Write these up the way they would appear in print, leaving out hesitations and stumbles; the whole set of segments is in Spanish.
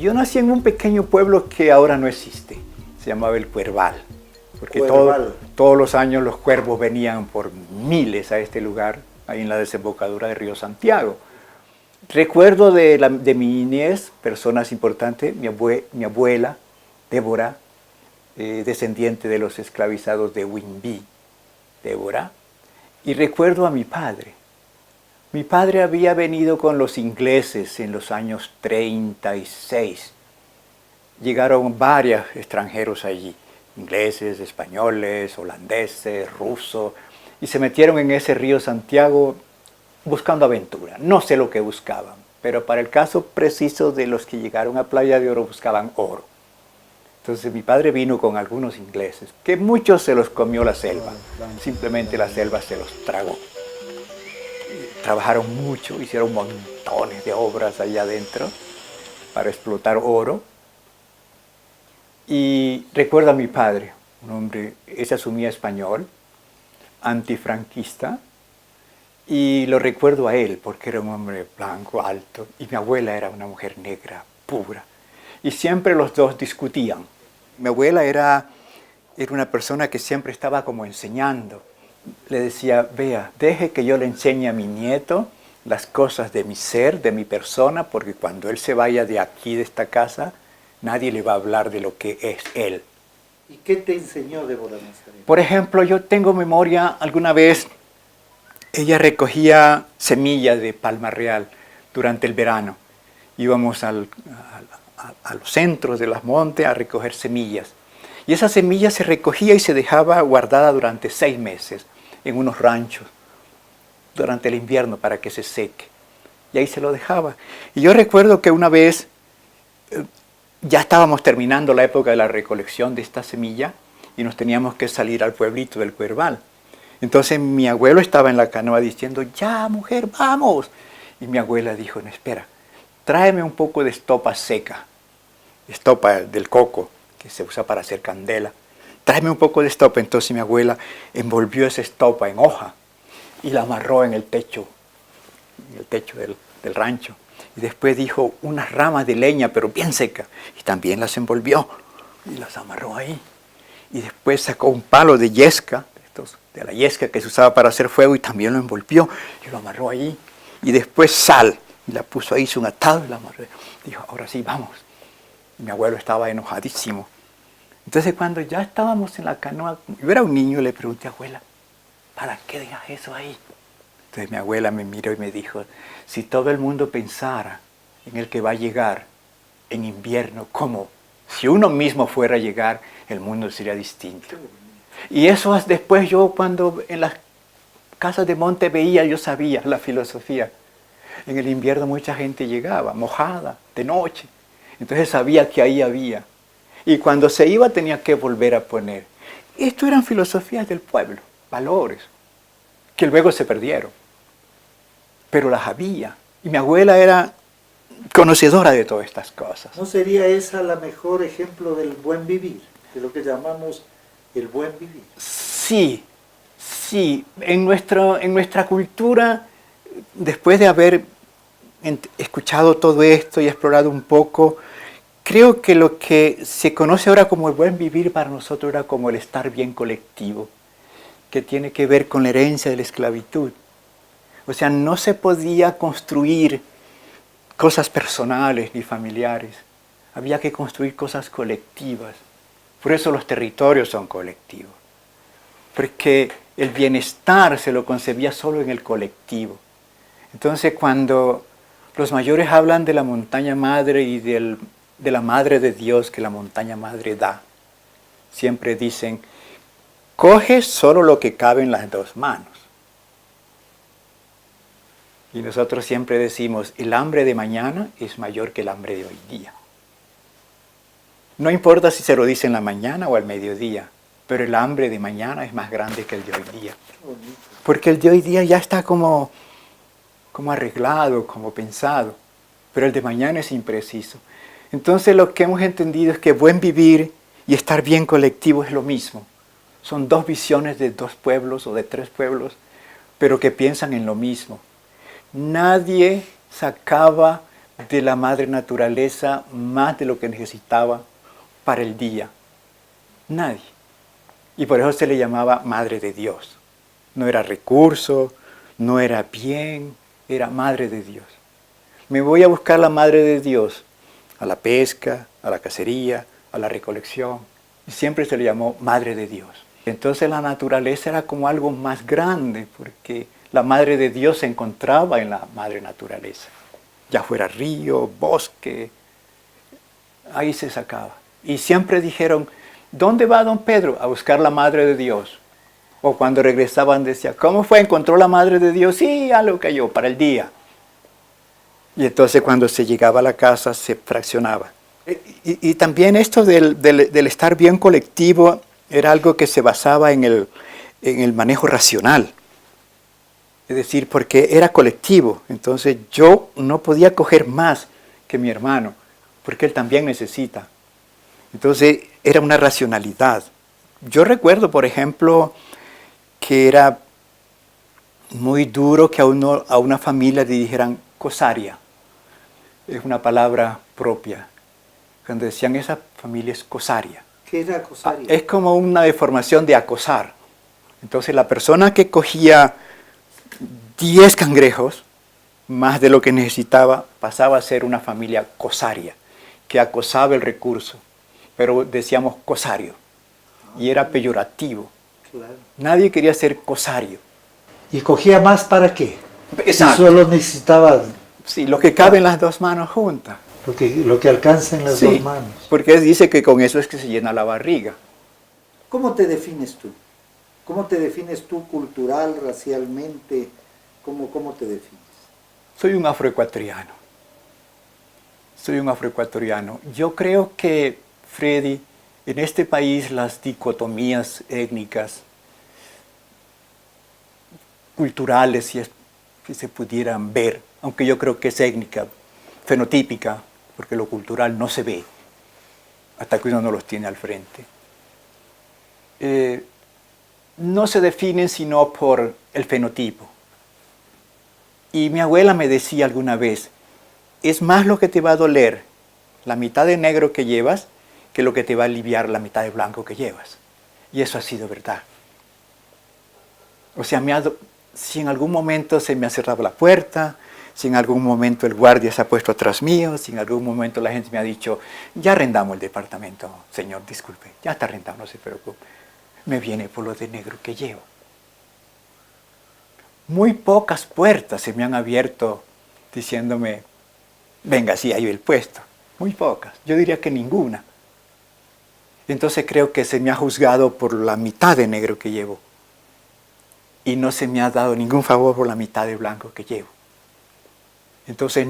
Yo nací en un pequeño pueblo que ahora no existe, se llamaba El Cuerval, porque todos los años los cuervos venían por miles a este lugar, ahí en la desembocadura del río Santiago. Recuerdo de mi niñez, personas importantes, mi abuela, Débora, descendiente de los esclavizados de Whimby, Débora, y recuerdo a mi padre. Mi padre había venido con los ingleses en los años 36. Llegaron varios extranjeros allí, ingleses, españoles, holandeses, rusos, y se metieron en ese río Santiago buscando aventura. No sé lo que buscaban, pero para el caso preciso de los que llegaron a Playa de Oro buscaban oro. Entonces mi padre vino con algunos ingleses, que muchos se los comió la selva, simplemente la selva se los tragó. Trabajaron mucho, hicieron montones de obras allá adentro para explotar oro. Y recuerdo a mi padre, un hombre, se asumía español, antifranquista, y lo recuerdo a él porque era un hombre blanco, alto, y mi abuela era una mujer negra, pura. Y siempre los dos discutían. Mi abuela era una persona que siempre estaba como enseñando. Le decía, vea, deje que yo le enseñe a mi nieto las cosas de mi ser, de mi persona, porque cuando él se vaya de aquí, de esta casa, nadie le va a hablar de lo que es él. ¿Y qué te enseñó Débora Nazareno? Por ejemplo, yo tengo memoria, alguna vez ella recogía semillas de palma real durante el verano. Íbamos a los centros de los montes a recoger semillas. Y esa semilla se recogía y se dejaba guardada durante 6 meses en unos ranchos durante el invierno para que se seque. Y ahí se lo dejaba. Y yo recuerdo que una vez ya estábamos terminando la época de la recolección de esta semilla y nos teníamos que salir al pueblito del Cuerval. Entonces mi abuelo estaba en la canoa diciendo, ya mujer, vamos. Y mi abuela dijo, no, espera, tráeme un poco de estopa seca, estopa del coco, que se usa para hacer candela. Tráeme un poco de estopa. Entonces mi abuela envolvió esa estopa en hoja y la amarró en el techo del rancho. Y después dijo unas ramas de leña, pero bien secas, y también las envolvió y las amarró ahí. Y después sacó un palo de yesca, de la yesca que se usaba para hacer fuego, y también lo envolvió y lo amarró ahí. Y después sal, y la puso ahí, hizo un atado y la amarró. Dijo, ahora sí, vamos. Y mi abuelo estaba enojadísimo. Entonces cuando ya estábamos en la canoa, yo era un niño, le pregunté a abuela, ¿para qué dejas eso ahí? Entonces mi abuela me miró y me dijo, si todo el mundo pensara en el que va a llegar en invierno, como si uno mismo fuera a llegar, el mundo sería distinto. Y eso después yo cuando en las casas de monte veía, yo sabía la filosofía. En el invierno mucha gente llegaba, mojada, de noche. Entonces sabía que ahí había. Y cuando se iba tenía que volver a poner. Esto eran filosofías del pueblo, valores, que luego se perdieron. Pero las había. Y mi abuela era conocedora de todas estas cosas. ¿No sería esa la mejor ejemplo del buen vivir? De lo que llamamos el buen vivir. Sí, sí. En nuestra cultura, después de haber escuchado todo esto y explorado un poco, creo que lo que se conoce ahora como el buen vivir para nosotros era como el estar bien colectivo, que tiene que ver con la herencia de la esclavitud. O sea, no se podía construir cosas personales ni familiares. Había que construir cosas colectivas. Por eso los territorios son colectivos. Porque el bienestar se lo concebía solo en el colectivo. Entonces, cuando los mayores hablan de la montaña madre y de la madre de Dios que la montaña madre da, siempre dicen, coge solo lo que cabe en las 2 manos. Y nosotros siempre decimos, el hambre de mañana es mayor que el hambre de hoy día. No importa si se lo dice en la mañana o al mediodía, pero el hambre de mañana es más grande que el de hoy día. Porque el de hoy día ya está como arreglado, como pensado, pero el de mañana es impreciso. Entonces lo que hemos entendido es que buen vivir y estar bien colectivo es lo mismo. Son 2 visiones de 2 pueblos o de 3 pueblos, pero que piensan en lo mismo. Nadie sacaba de la madre naturaleza más de lo que necesitaba para el día. Nadie. Y por eso se le llamaba Madre de Dios. No era recurso, no era bien, era Madre de Dios. Me voy a buscar la Madre de Dios a la pesca, a la cacería, a la recolección. Y siempre se le llamó Madre de Dios. Entonces la naturaleza era como algo más grande, porque la Madre de Dios se encontraba en la Madre Naturaleza. Ya fuera río, bosque, ahí se sacaba. Y siempre dijeron, ¿dónde va don Pedro? A buscar la Madre de Dios. O cuando regresaban decía, ¿cómo fue? ¿Encontró la Madre de Dios? Sí, algo cayó para el día. Y entonces cuando se llegaba a la casa se fraccionaba. Y también esto del estar bien colectivo era algo que se basaba en el manejo racional. Es decir, porque era colectivo. Entonces yo no podía coger más que mi hermano, porque él también necesita. Entonces era una racionalidad. Yo recuerdo, por ejemplo, que era muy duro que a una familia le dijeran cosaria. Es una palabra propia. Cuando decían esa familia es cosaria. ¿Qué era cosaria? Es como una deformación de acosar. Entonces la persona que cogía 10 cangrejos, más de lo que necesitaba, pasaba a ser una familia cosaria, que acosaba el recurso. Pero decíamos cosario. Y era peyorativo. Claro. Nadie quería ser cosario. ¿Y cogía más para qué? Exacto. Si solo necesitaba Sí, lo que cabe en las dos manos juntas. lo que alcanza en las Sí, dos manos. porque dice que con eso es que se llena la barriga. ¿Cómo te defines tú? ¿Cómo te defines tú cultural, racialmente? ¿Cómo te defines? Soy un afroecuatoriano. Soy un afroecuatoriano. Yo creo que, Freddy, en este país las dicotomías étnicas, culturales, si es que se pudieran ver, aunque yo creo que es étnica, fenotípica, porque lo cultural no se ve hasta que uno no los tiene al frente. No se definen sino por el fenotipo. Y mi abuela me decía alguna vez, es más lo que te va a doler la mitad de negro que llevas que lo que te va a aliviar la mitad de blanco que llevas. Y eso ha sido verdad. O sea, si en algún momento se me ha cerrado la puerta, si en algún momento el guardia se ha puesto atrás mío, si en algún momento la gente me ha dicho, ya arrendamos el departamento, señor, disculpe, ya está arrendado, no se preocupe. Me viene por lo de negro que llevo. Muy pocas puertas se me han abierto diciéndome, venga, sí, hay el puesto. Muy pocas, yo diría que ninguna. Entonces creo que se me ha juzgado por la mitad de negro que llevo. Y no se me ha dado ningún favor por la mitad de blanco que llevo. Entonces,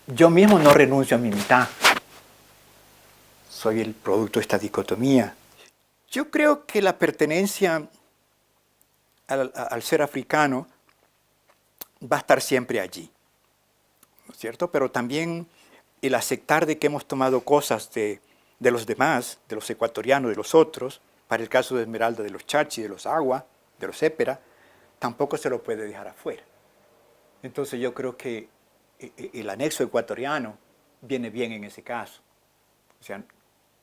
yo mismo no renuncio a mi mitad. Soy el producto de esta dicotomía. Yo creo que la pertenencia al ser africano va a estar siempre allí, ¿no es cierto? Pero también el aceptar de que hemos tomado cosas de los demás, de los ecuatorianos, de los otros, para el caso de Esmeralda, de los Chachi, de los Agua, de los Épera, tampoco se lo puede dejar afuera. Entonces yo creo que el anexo ecuatoriano viene bien en ese caso. O sea,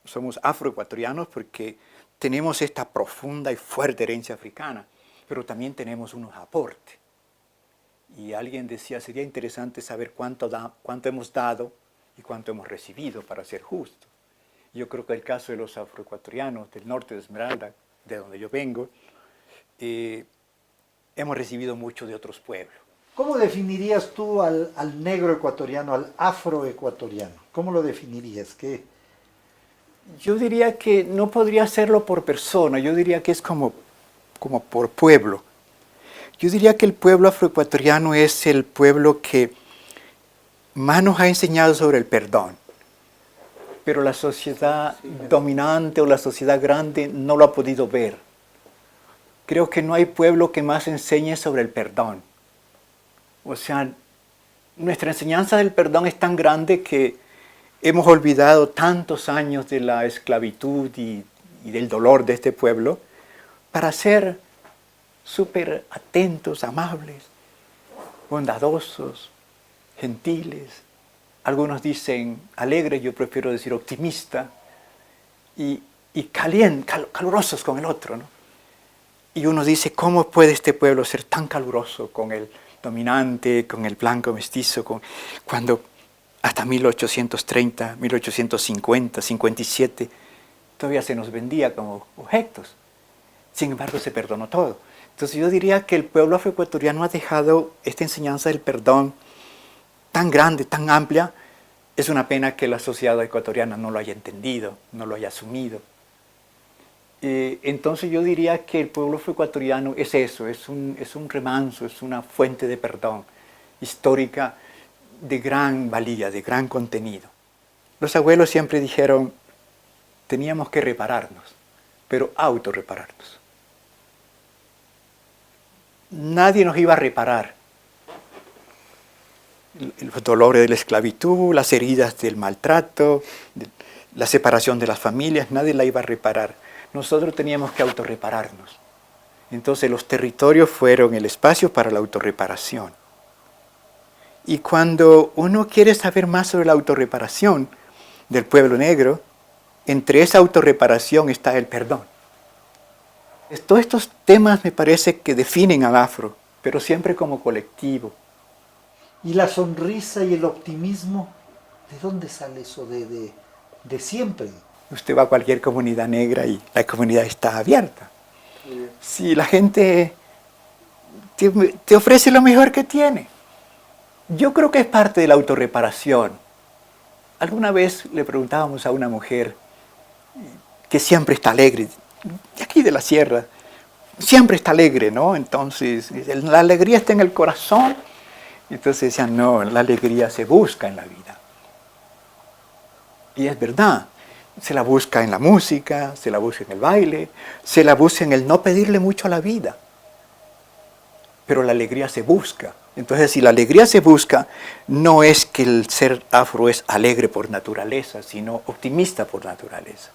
somos afroecuatorianos porque tenemos esta profunda y fuerte herencia africana, pero también tenemos unos aportes. Y alguien decía, sería interesante saber cuánto hemos dado y cuánto hemos recibido para ser justos. Yo creo que el caso de los afroecuatorianos del norte de Esmeralda, de donde yo vengo, hemos recibido mucho de otros pueblos. ¿Cómo definirías tú al negro ecuatoriano, al afroecuatoriano? ¿Cómo lo definirías? ¿Qué? Yo diría que no podría hacerlo por persona, yo diría que es como por pueblo. Yo diría que el pueblo afroecuatoriano es el pueblo que más nos ha enseñado sobre el perdón. Pero la sociedad dominante o la sociedad grande no lo ha podido ver. Creo que no hay pueblo que más enseñe sobre el perdón. O sea, nuestra enseñanza del perdón es tan grande que hemos olvidado tantos años de la esclavitud y del dolor de este pueblo para ser súper atentos, amables, bondadosos, gentiles, algunos dicen alegre, yo prefiero decir optimista, y calurosos con el otro, ¿no? Y uno dice, ¿cómo puede este pueblo ser tan caluroso con el dominante, con el blanco mestizo, cuando hasta 1830, 1850, 57, todavía se nos vendía como objetos? Sin embargo, se perdonó todo. Entonces yo diría que el pueblo afroecuatoriano ha dejado esta enseñanza del perdón tan grande, tan amplia. Es una pena que la sociedad ecuatoriana no lo haya entendido, no lo haya asumido. Entonces yo diría que el pueblo afroecuatoriano es eso, es un remanso, es una fuente de perdón histórica de gran valía, de gran contenido. Los abuelos siempre dijeron, teníamos que repararnos, pero autorrepararnos. Nadie nos iba a reparar los dolores de la esclavitud, las heridas del maltrato, la separación de las familias, nadie la iba a reparar. Nosotros teníamos que autorrepararnos. Entonces los territorios fueron el espacio para la autorreparación. Y cuando uno quiere saber más sobre la autorreparación del pueblo negro, entre esa autorreparación está el perdón. Todos estos temas me parece que definen al afro, pero siempre como colectivo. ¿Y la sonrisa y el optimismo? ¿De dónde sale eso de siempre? Usted va a cualquier comunidad negra y la comunidad está abierta. Si la gente te ofrece lo mejor que tiene. Yo creo que es parte de la autorreparación. Alguna vez le preguntábamos a una mujer que siempre está alegre, de aquí de la sierra, siempre está alegre, ¿no? Entonces, la alegría está en el corazón. Entonces decían, no, la alegría se busca en la vida. Y es verdad, se la busca en la música, se la busca en el baile, se la busca en el no pedirle mucho a la vida. Pero la alegría se busca. Entonces, si la alegría se busca, no es que el ser afro es alegre por naturaleza, sino optimista por naturaleza.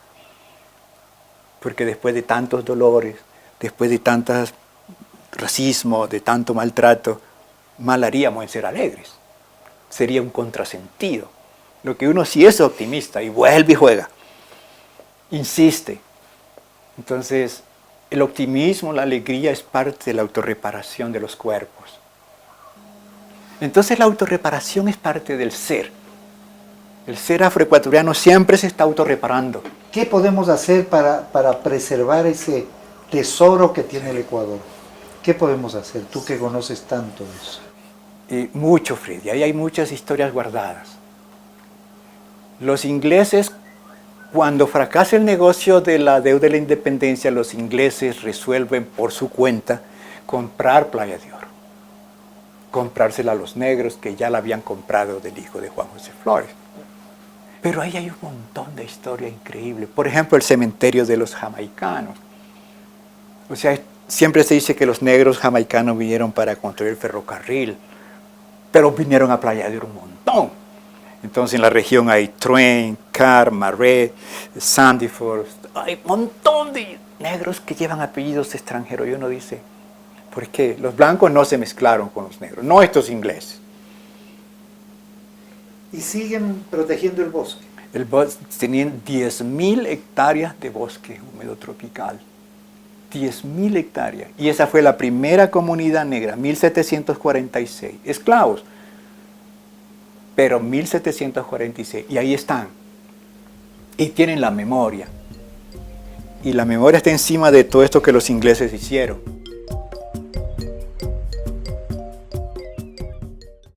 Porque después de tantos dolores, después de tanto racismo, de tanto maltrato, mal haríamos en ser alegres. Sería un contrasentido. Lo que uno sí es optimista y vuelve y juega, insiste. Entonces, el optimismo, la alegría es parte de la autorreparación de los cuerpos. Entonces la autorreparación es parte del ser. El ser afroecuatoriano siempre se está autorreparando. ¿Qué podemos hacer para preservar ese tesoro que tiene el Ecuador? ¿Qué podemos hacer? Tú que conoces tanto de eso. Mucho, Freddy. Ahí hay muchas historias guardadas. Los ingleses, cuando fracasa el negocio de la deuda de la independencia, los ingleses resuelven por su cuenta comprar Playa de Oro. Comprársela a los negros que ya la habían comprado del hijo de Juan José Flores. Pero ahí hay un montón de historia increíble. Por ejemplo, el cementerio de los jamaicanos. O sea, siempre se dice que los negros jamaicanos vinieron para construir el ferrocarril, pero vinieron a Playa de Oro un montón. Entonces en la región hay Twain, Carr, Marret, Sandyford. Hay un montón de negros que llevan apellidos extranjeros. Y uno dice, ¿por qué? Los blancos no se mezclaron con los negros, no estos ingleses. Y siguen protegiendo el bosque. Tenían 10.000 hectáreas de bosque húmedo tropical. 10.000 hectáreas. Y esa fue la primera comunidad negra, 1746. Esclavos. Pero 1746. Y ahí están. Y tienen la memoria. Y la memoria está encima de todo esto que los ingleses hicieron.